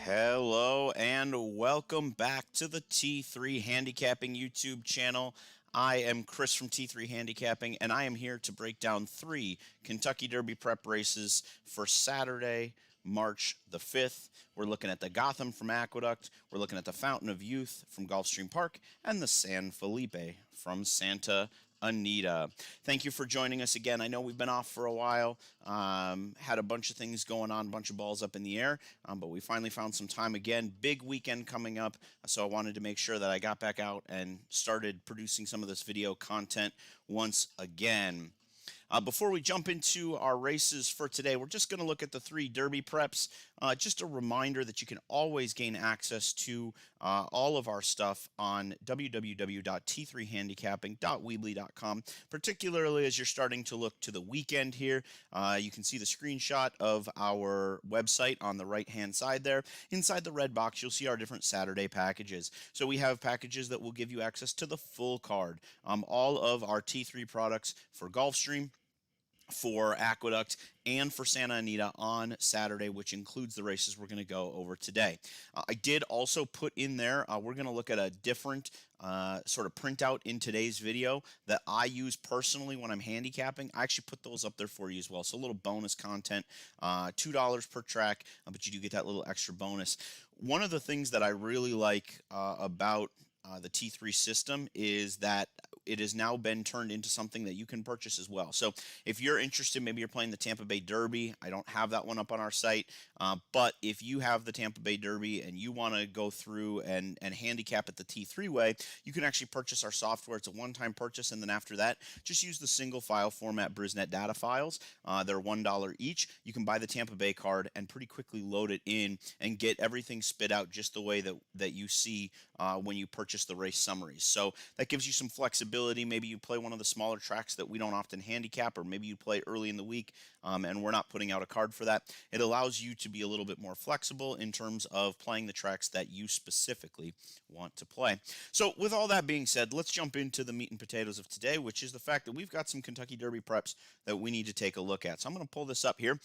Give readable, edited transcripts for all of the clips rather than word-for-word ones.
Hello and welcome back to the T3 Handicapping YouTube channel. I am Chris from T3 Handicapping, and I am here to break down three Kentucky Derby prep races for Saturday, March the 5th. We're looking at the Gotham from Aqueduct, we're looking at the Fountain of Youth from Gulfstream Park, and the San Felipe from Santa Anita. Thank you for joining us again. I know we've been off for a while, had a bunch of things going on, a bunch of balls up in the air, but we finally found some time again. Big weekend coming up, so I wanted to make sure that I got back out and started producing some of this video content once again. Before we jump into our races for today, we're just going to look at the three Derby preps. Just a reminder that you can always gain access to all of our stuff on www.t3handicapping.weebly.com, particularly as you're starting to look to the weekend here. You can see the screenshot of our website on the right-hand side there. Inside the red box, you'll see our different Saturday packages. So we have packages that will give you access to the full card, all of our T3 products for Gulfstream, for Aqueduct, and for Santa Anita on Saturday, which includes the races we're going to go over today. I did also put in there, we're going to look at a different sort of printout in today's video that I use personally when I'm handicapping. I actually put those up there for you as well. So a little bonus content, $2 per track, but you do get that little extra bonus. One of the things that I really like about the T3 system is that it has now been turned into something that you can purchase as well. So if you're interested, maybe you're playing the Tampa Bay Derby. I don't have that one up on our site, but if you have the Tampa Bay Derby and you want to go through and handicap it the T3 way, you can actually purchase our software. It's a one-time purchase, and then after that, just use the single file format BrisNet data files. They're $1 each. You can buy the Tampa Bay card and pretty quickly load it in and get everything spit out just the way that you see when you purchase the race summaries. So that gives you some flexibility. Maybe you play one of the smaller tracks that we don't often handicap, or maybe you play early in the week and we're not putting out a card for that. It allows you to be a little bit more flexible in terms of playing the tracks that you specifically want to play. So with all that being said, let's jump into the meat and potatoes of today, which is the fact that we've got some Kentucky Derby preps that we need to take a look at. So I'm going to pull this up here.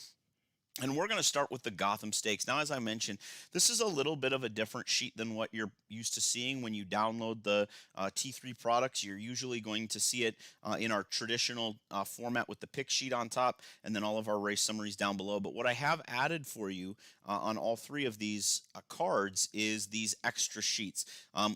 And we're going to start with the Gotham Stakes. Now, as I mentioned, this is a little bit of a different sheet than what you're used to seeing when you download the T3 products. You're usually going to see it in our traditional format with the pick sheet on top and then all of our race summaries down below. But what I have added for you on all three of these cards is these extra sheets,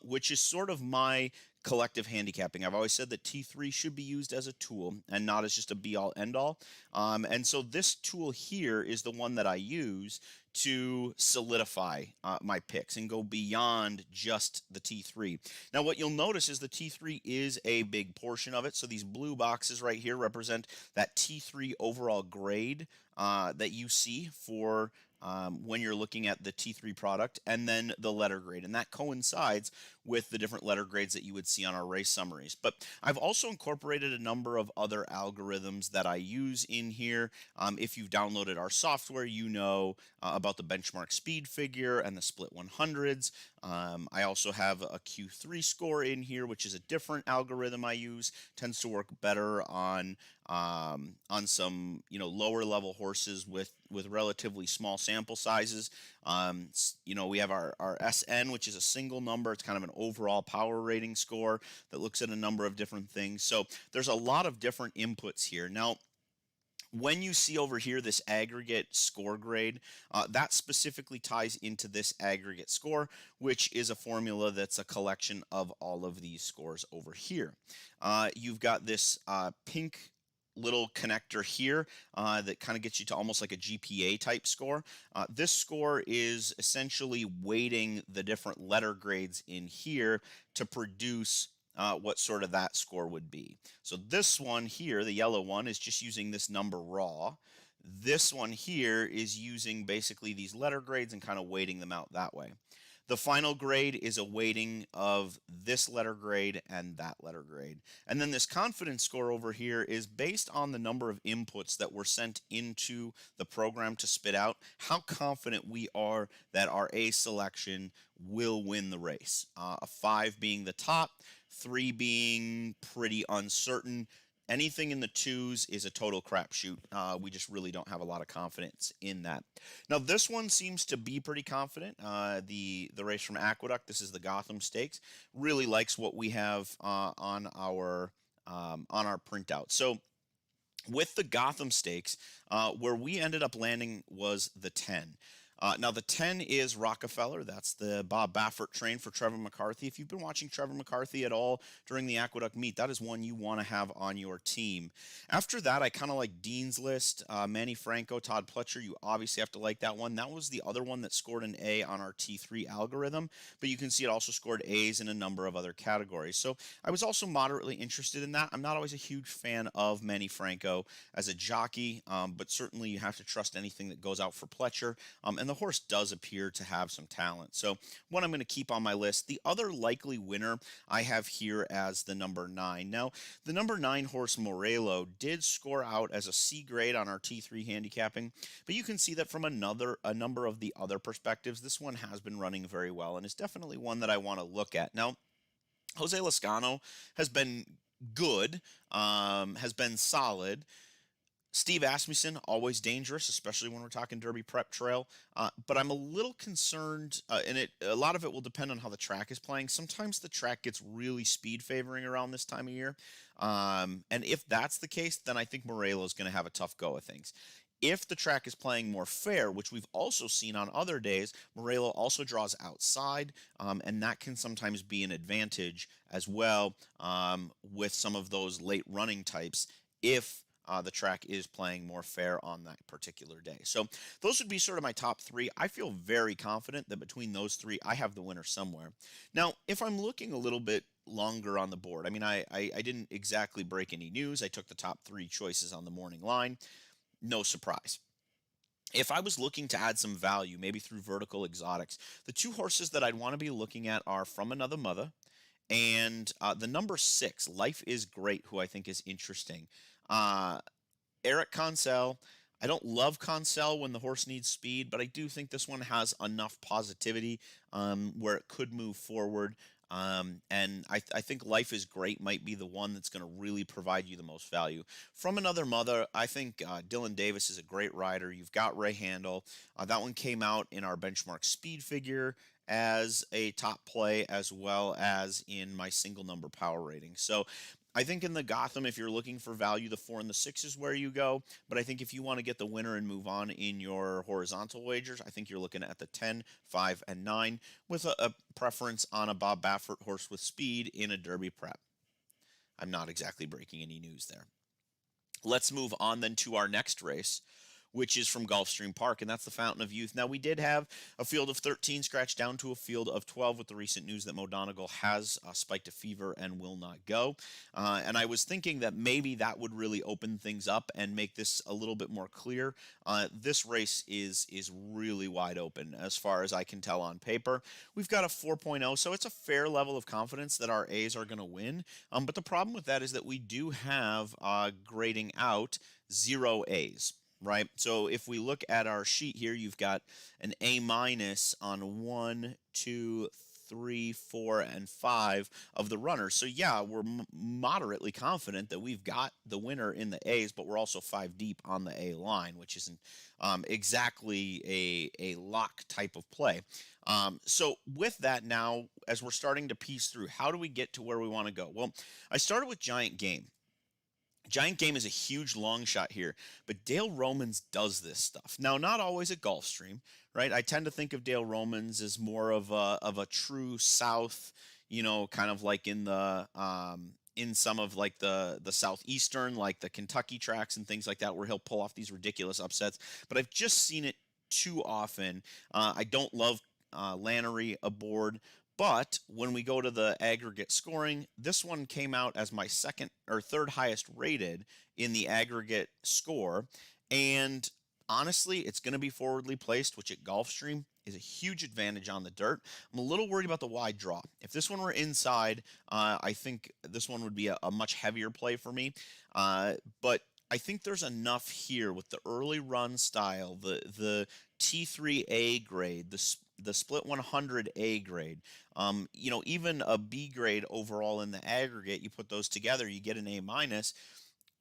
which is sort of my collective handicapping. I've always said that T3 should be used as a tool and not as just a be-all, end-all. And so this tool here is the one that I use to solidify my picks and go beyond just the T3. Now, what you'll notice is the T3 is a big portion of it. So these blue boxes right here represent that T3 overall grade that you see for when you're looking at the T3 product, and then the letter grade. And that coincides with the different letter grades that you would see on our race summaries. But I've also incorporated a number of other algorithms that I use in here. If you've downloaded our software, you know about the benchmark speed figure and the split 100s. I also have a Q3 score in here, which is a different algorithm I use. Tends to work better on some lower level horses with relatively small sample sizes. We have our SN, which is a single number. It's kind of an overall power rating score that looks at a number of different things. So there's a lot of different inputs here. Now, when you see over here this aggregate score grade, that specifically ties into this aggregate score, which is a formula that's a collection of all of these scores over here. You've got this pink little connector here that kind of gets you to almost like a GPA type score. This score is essentially weighting the different letter grades in here to produce what sort of that score would be. So this one here, the yellow one, is just using this number raw. This one here is using basically these letter grades and kind of weighting them out that way. The final grade is a weighting of this letter grade and that letter grade. And then this confidence score over here is based on the number of inputs that were sent into the program to spit out, how confident we are that our A selection will win the race. A 5 being the top, 3 being pretty uncertain, Anything in the twos is a total crapshoot. We just really don't have a lot of confidence in that. Now, this one seems to be pretty confident. The race from Aqueduct, this is the Gotham Stakes, really likes what we have on our printout. So with the Gotham Stakes, where we ended up landing was the 10. Now, the 10 is Rockefeller. That's the Bob Baffert train for Trevor McCarthy. If you've been watching Trevor McCarthy at all during the Aqueduct meet, that is one you want to have on your team. After that, I kind of like Dean's List, Manny Franco, Todd Pletcher. You obviously have to like that one. That was the other one that scored an A on our T3 algorithm, but you can see it also scored A's in a number of other categories. So I was also moderately interested in that. I'm not always a huge fan of Manny Franco as a jockey, but certainly you have to trust anything that goes out for Pletcher. And the horse does appear to have some talent. So one I'm going to keep on my list. The other likely winner I have here as the number 9. Now, the number 9 horse Morello did score out as a C grade on our T3 handicapping, but you can see that from a number of the other perspectives, this one has been running very well and is definitely one that I want to look at. Now, Jose Lascano has been good, has been solid. Steve Asmussen, always dangerous, especially when we're talking Derby Prep Trail. But I'm a little concerned, and a lot of it will depend on how the track is playing. Sometimes the track gets really speed favoring around this time of year. And if that's the case, then I think Morello is going to have a tough go of things. If the track is playing more fair, which we've also seen on other days, Morello also draws outside, and that can sometimes be an advantage as well with some of those late running types if the track is playing more fair on that particular day. So those would be sort of my top 3. I feel very confident that between those 3, I have the winner somewhere. Now, if I'm looking a little bit longer on the board, I mean, I didn't exactly break any news. I took the top 3 choices on the morning line. No surprise. If I was looking to add some value, maybe through vertical exotics, the 2 horses that I'd want to be looking at are From Another Mother and the number 6, Life is Great, who I think is interesting. Uh, Eric Consell. I don't love Consell when the horse needs speed, but I do think this one has enough positivity where it could move forward. And I think Life is Great might be the one that's going to really provide you the most value. From Another Mother, I think Dylan Davis is a great rider. You've got Ray Handel. That one came out in our benchmark speed figure as a top play as well as in my single number power rating. So I think in the Gotham, if you're looking for value, the 4 and the 6 is where you go. But I think if you want to get the winner and move on in your horizontal wagers, I think you're looking at the 10, 5, and 9 with a preference on a Bob Baffert horse with speed in a Derby prep. I'm not exactly breaking any news there. Let's move on then to our next race, which is from Gulfstream Park, and that's the Fountain of Youth. Now, we did have a field of 13 scratched down to a field of 12 with the recent news that Mo Donegal has spiked a fever and will not go. And I was thinking that maybe that would really open things up and make this a little bit more clear. This race is really wide open as far as I can tell on paper. We've got a 4.0, so it's a fair level of confidence that our A's are going to win. But the problem with that is that we do have grading out 0 A's. Right. So if we look at our sheet here, you've got an A minus on 1, 2, 3, 4, and 5 of the runners. So yeah, we're moderately confident that we've got the winner in the A's, but we're also 5 deep on the A line, which isn't exactly a lock type of play. So with that now, as we're starting to piece through, how do we get to where we want to go? Well, I started with Giant Game. Giant Game is a huge long shot here, but Dale Romans does this stuff. Now, not always at Gulfstream, right? I tend to think of Dale Romans as more of a true South, kind of like in the in some of like the Southeastern, like the Kentucky tracks and things like that, where he'll pull off these ridiculous upsets. But I've just seen it too often. I don't love Lannery aboard. But when we go to the aggregate scoring, this one came out as my second or third highest rated in the aggregate score. And honestly, it's going to be forwardly placed, which at Gulfstream is a huge advantage on the dirt. I'm a little worried about the wide draw. If this one were inside, I think this one would be a much heavier play for me. But I think there's enough here with the early run style, the T3A grade, the split 100A grade, even a B grade overall in the aggregate. You put those together, you get an A minus.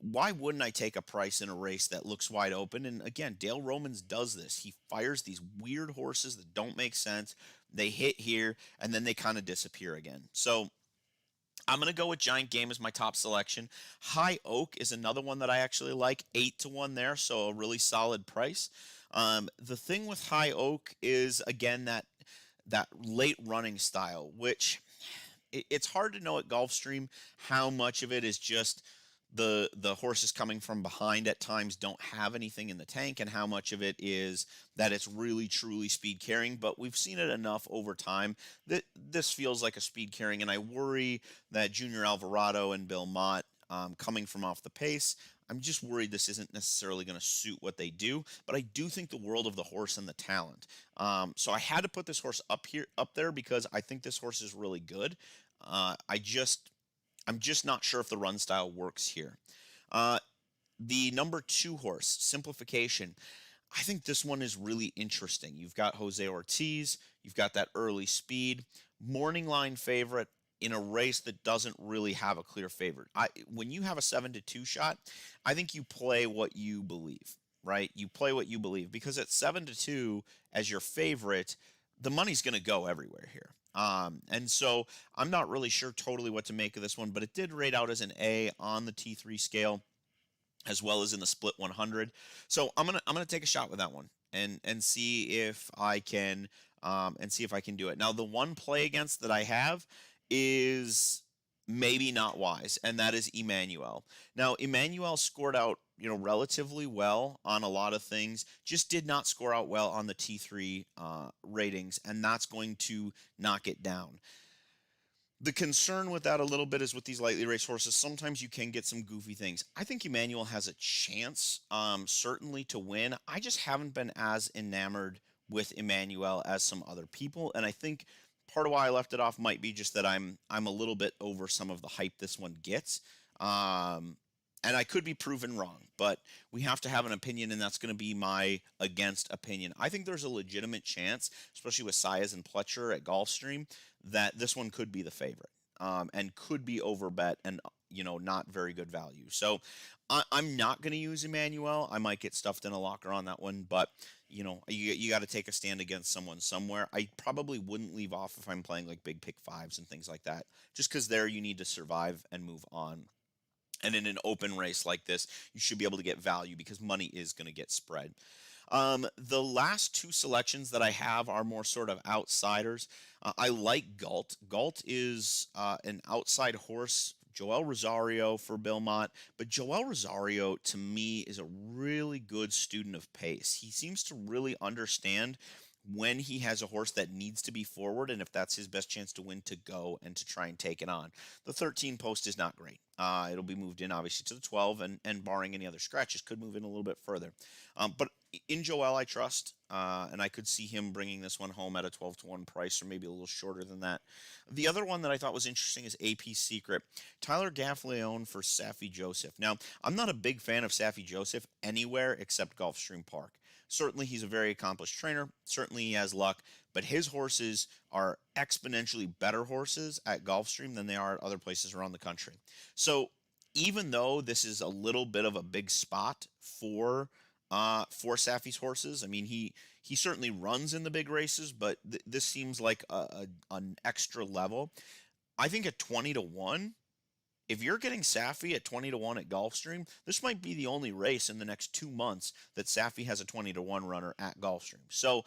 why wouldn't I take a price in a race that looks wide open? And again, Dale Romans does this. He fires these weird horses that don't make sense. They hit here and then they kind of disappear again. So I'm going to go with Giant Game as my top selection. High Oak is another one that I actually like, 8-1 there, so a really solid price. The thing with High Oak is again that late running style, which it's hard to know at Gulfstream how much of it is just the horses coming from behind at times don't have anything in the tank, and how much of it is that it's really truly speed carrying. But we've seen it enough over time that this feels like a speed carrying, and I worry that Junior Alvarado and Bill Mott, coming from off the pace, I'm just worried this isn't necessarily going to suit what they do, but I do think the world of the horse and the talent. So I had to put this horse up there, because I think this horse is really good. I'm just not sure if the run style works here. Uh, the number 2 horse, Simplification. I think this one is really interesting. You've got Jose Ortiz, you've got that early speed, morning line favorite in a race that doesn't really have a clear favorite. When you have a 7-2 shot, I think you play what you believe, right? You play what you believe, because at 7-2 as your favorite, the money's going to go everywhere here. And so I'm not really sure totally what to make of this one, but it did rate out as an A on the T3 scale, as well as in the split 100. So I'm gonna take a shot with that one and see if I can do it. Now the one play against that I have is maybe not wise, and that is Emmanuel. Now Emmanuel scored out, relatively well on a lot of things, just did not score out well on the T3 ratings, and that's going to knock it down. The concern with that a little bit is with these lightly raced horses, sometimes you can get some goofy things. I think Emmanuel has a chance, certainly, to win. I just haven't been as enamored with Emmanuel as some other people, and I think part of why I left it off might be just that I'm a little bit over some of the hype this one gets. And I could be proven wrong, but we have to have an opinion, and that's going to be my against opinion. I think there's a legitimate chance, especially with Saez and Pletcher at Gulfstream, that this one could be the favorite, and could be overbet and, not very good value. So I'm not going to use Emmanuel. I might get stuffed in a locker on that one, but you got to take a stand against someone somewhere. I probably wouldn't leave off if I'm playing like big pick fives and things like that, just because there you need to survive and move on. And in an open race like this, you should be able to get value, because money is going to get spread. The last 2 selections that I have are more sort of outsiders. I like Galt. Galt is an outside horse. Joel Rosario for Bill Mott, but Joel Rosario to me is a really good student of pace. He seems to really understand when he has a horse that needs to be forward, and if that's his best chance to win, to go and to try and take it on. The 13 post is not great. It'll be moved in obviously to the 12, and barring any other scratches, could move in a little bit further. But in Joel, I trust, and I could see him bringing this one home at a 12-1 price, or maybe a little shorter than that. The other one that I thought was interesting is AP Secret. Tyler Gaffleone for Saffie Joseph. Now, I'm not a big fan of Saffie Joseph anywhere except Gulfstream Park. Certainly, he's a very accomplished trainer. Certainly, he has luck. But his horses are exponentially better horses at Gulfstream than they are at other places around the country. So, even though this is a little bit of a big spot for Saffie's horses, I mean, he certainly runs in the big races, but this seems like an extra level. I think at 20-1. If you're getting Saffie at 20-1 at Gulfstream, this might be the only race in the next 2 months that Saffie has a 20-1 runner at Gulfstream. So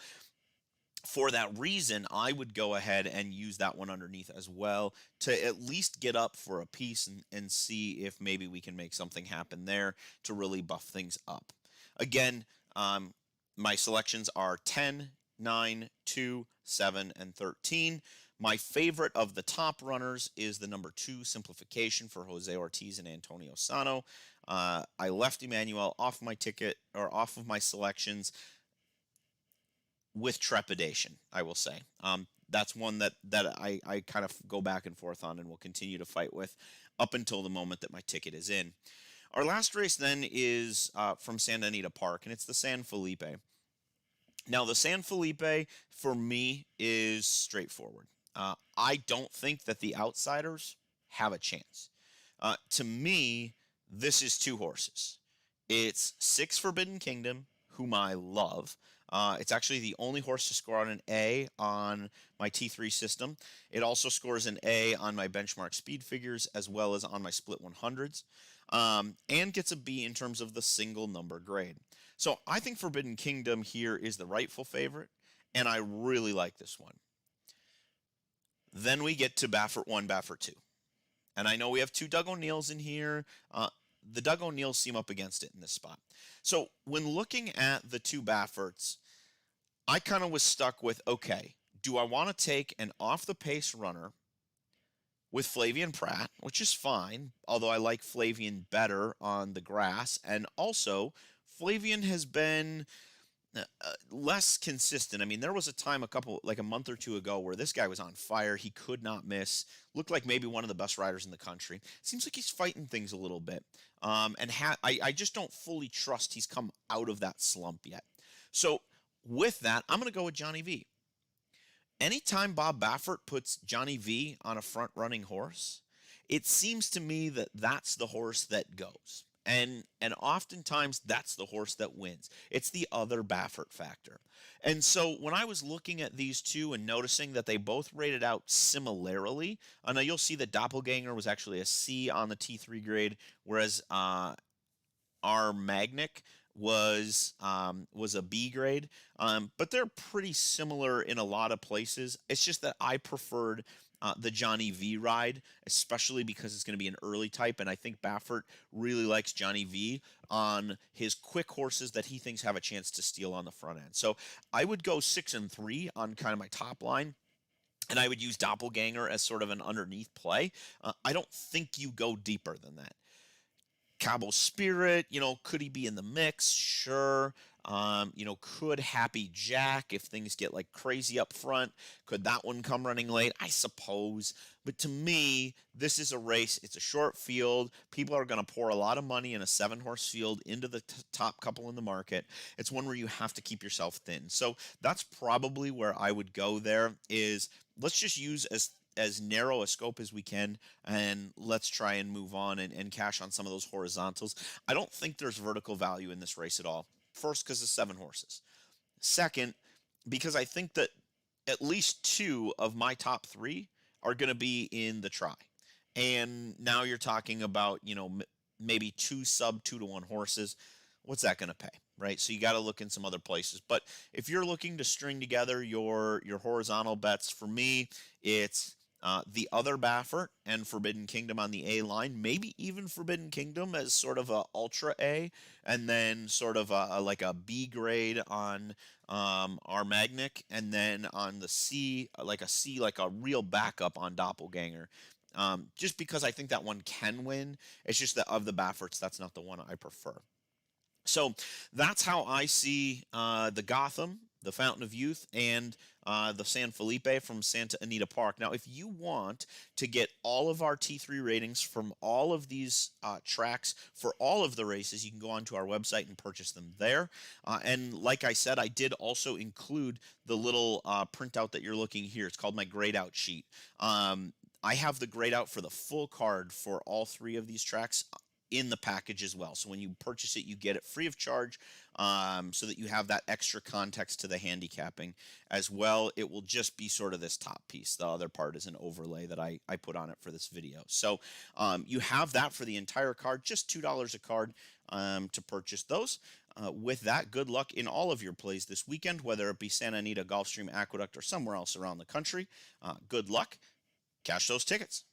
for that reason, I would go ahead and use that one underneath as well, to at least get up for a piece and see if maybe we can make something happen there to really buff things up. Again, my selections are 10, 9, 2, 7, and 13. My favorite of the top runners is the number 2, Simplification, for Jose Ortiz and Antonio Sano. I left Emmanuel off my ticket, or off of my selections, with trepidation, I will say. That's one that I kind of go back and forth on and will continue to fight with up until the moment that my ticket is in. Our last race then is from Santa Anita Park, and it's the San Felipe. Now, the San Felipe, for me, is straightforward. I don't think that the outsiders have a chance. To me, this is two horses. It's 6 Forbidden Kingdom, whom I love. It's actually the only horse to score on an A on my T3 system. It also scores an A on my benchmark speed figures as well as on my split 100s, and gets a B in terms of the single number grade. So I think Forbidden Kingdom here is the rightful favorite, and I really like this one. Then we get to Baffert 1, Baffert 2. And I know we have 2 Doug O'Neills in here. The Doug O'Neills seem up against it in this spot. So when looking at the 2 Bafferts, I kind of was stuck with, okay, do I want to take an off-the-pace runner with Flavian Pratt, which is fine, although I like Flavian better on the grass. And also, Flavian has been less consistent. I mean, there was a time like a month or two ago where this guy was on fire. He could not miss. Looked like maybe one of the best riders in the country. Seems like he's fighting things a little bit. I just don't fully trust he's come out of that slump yet. So with that, I'm going to go with Johnny V. Anytime Bob Baffert puts Johnny V on a front-running horse, it seems to me that that's the horse that goes. And oftentimes that's the horse that wins. It's the other Baffert factor. And so when I was looking at these two and noticing that they both rated out similarly, now you'll see that Doppelganger was actually a C on the T3 grade, whereas our Magnic was a B grade, but they're pretty similar in a lot of places. It's just that I preferred the Johnny V ride, especially because it's going to be an early type, and I think Baffert really likes Johnny V on his quick horses that he thinks have a chance to steal on the front end. So I would go 6 and 3 on kind of my top line. And I would use Doppelganger as sort of an underneath play. I don't think you go deeper than that. Cabo Spirit, could he be in the mix? Sure. Could Happy Jack, if things get like crazy up front, could that one come running late? I suppose. But to me, this is a race. It's a short field. People are going to pour a lot of money in a 7-horse field into the top couple in the market. It's one where you have to keep yourself thin. So that's probably where I would go there is let's just use as narrow a scope as we can, and let's try and move on and cash on some of those horizontals. I don't think there's vertical value in this race at all. First, because of 7 horses. Second, because I think that at least 2 of my top 3 are going to be in the try. And now you're talking about, maybe 2 sub 2-to-1 horses. What's that going to pay, right? So you got to look in some other places. But if you're looking to string together your horizontal bets, for me, it's the other Baffert and Forbidden Kingdom on the A line, maybe even Forbidden Kingdom as sort of a ultra A, and then sort of like a B grade on our Magnic, and then on the C, like a real backup on Doppelganger. Just because I think that one can win. It's just that of the Bafferts, that's not the one I prefer. So that's how I see the Gotham, the Fountain of Youth, and the San Felipe from Santa Anita Park. Now, if you want to get all of our T3 ratings from all of these tracks for all of the races, you can go onto our website and purchase them there. And like I said, I did also include the little printout that you're looking here. It's called my grade out sheet. I have the grade out for the full card for all 3 of these tracks in the package as well. So when you purchase it, you get it free of charge, so that you have that extra context to the handicapping as well. It will just be sort of this top piece. The other part is an overlay that I put on it for this video. So you have that for the entire card, just $2 a card to purchase those. With that, good luck in all of your plays this weekend, whether it be Santa Anita, Gulfstream, Aqueduct, or somewhere else around the country. Good luck. Cash those tickets.